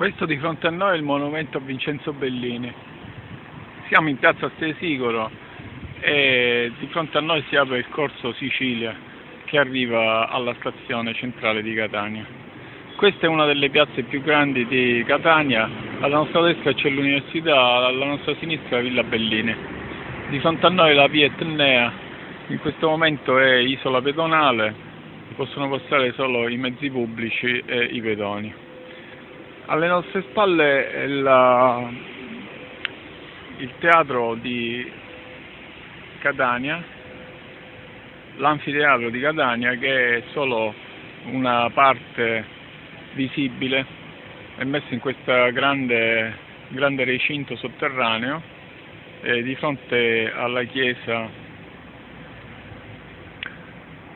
Questo di fronte a noi è il monumento a Vincenzo Bellini. Siamo in piazza Stesicoro e di fronte a noi si apre il corso Sicilia che arriva alla stazione centrale di Catania. Questa è una delle piazze più grandi di Catania. Alla nostra destra c'è l'università, alla nostra sinistra Villa Bellini. Di fronte a noi la via Etnea, in questo momento è isola pedonale, possono passare solo i mezzi pubblici e i pedoni. Alle nostre spalle è il teatro di Catania, l'anfiteatro di Catania, che è solo una parte visibile, è messo in questo grande recinto sotterraneo di fronte alla chiesa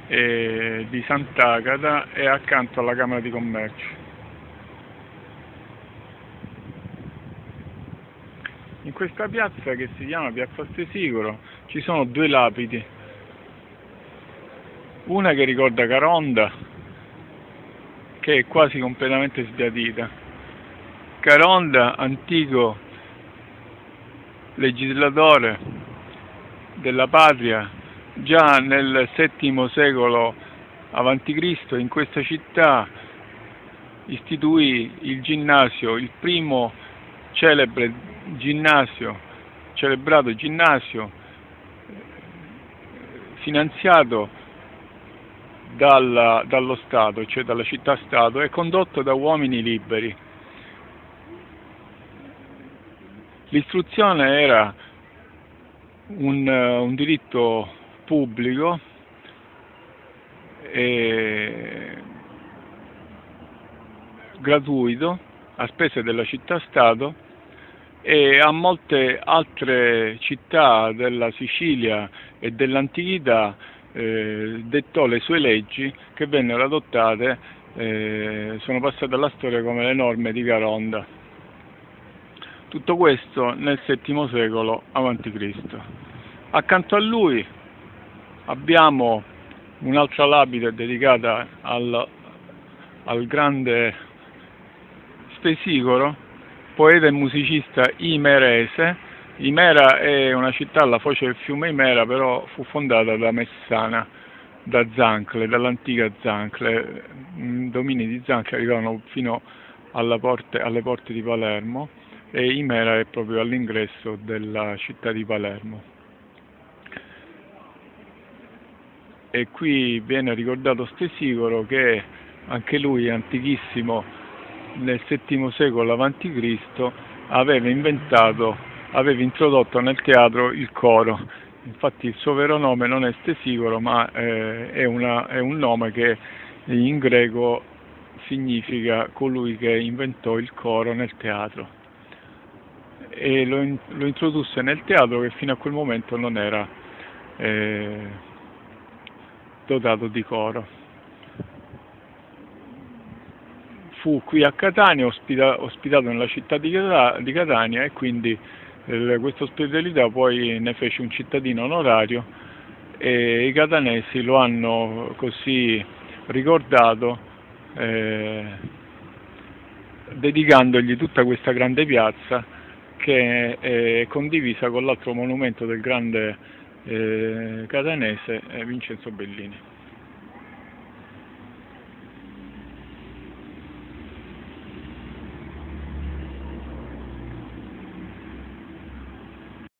di Sant'Agata e accanto alla Camera di Commercio. In questa piazza, che si chiama piazza Stesicoro, ci sono due lapidi, una che ricorda Caronda, che è quasi completamente sbiadita. Caronda, antico legislatore della patria, già nel VII secolo a.C. in questa città istituì il ginnasio, il primo celebrato ginnasio finanziato dallo Stato, cioè dalla città-Stato, e condotto da uomini liberi. L'istruzione era un diritto pubblico e gratuito a spese della città-Stato, e a molte altre città della Sicilia e dell'antichità dettò le sue leggi, che vennero adottate, sono passate alla storia come le norme di Caronda. Tutto questo nel VII secolo a.C. Accanto a lui abbiamo un'altra lapide dedicata al grande Stesicoro, poeta e musicista imerese. Imera è una città alla foce del fiume Imera, però fu fondata da Messana, da Zancle, dall'antica Zancle. I domini di Zancle arrivavano fino alle porte di Palermo, e Imera è proprio all'ingresso della città di Palermo. E qui viene ricordato Stesicoro, che anche lui, antichissimo, nel VII secolo a.C. aveva introdotto nel teatro il coro. Infatti il suo vero nome non è Stesicoro, ma è un nome che in greco significa colui che inventò il coro nel teatro, e lo introdusse nel teatro, che fino a quel momento non era dotato di coro. Fu qui a Catania, ospitato nella città di Catania, e quindi questa ospitalità poi ne fece un cittadino onorario, e i catanesi lo hanno così ricordato, dedicandogli tutta questa grande piazza, che è condivisa con l'altro monumento del grande catanese, Vincenzo Bellini.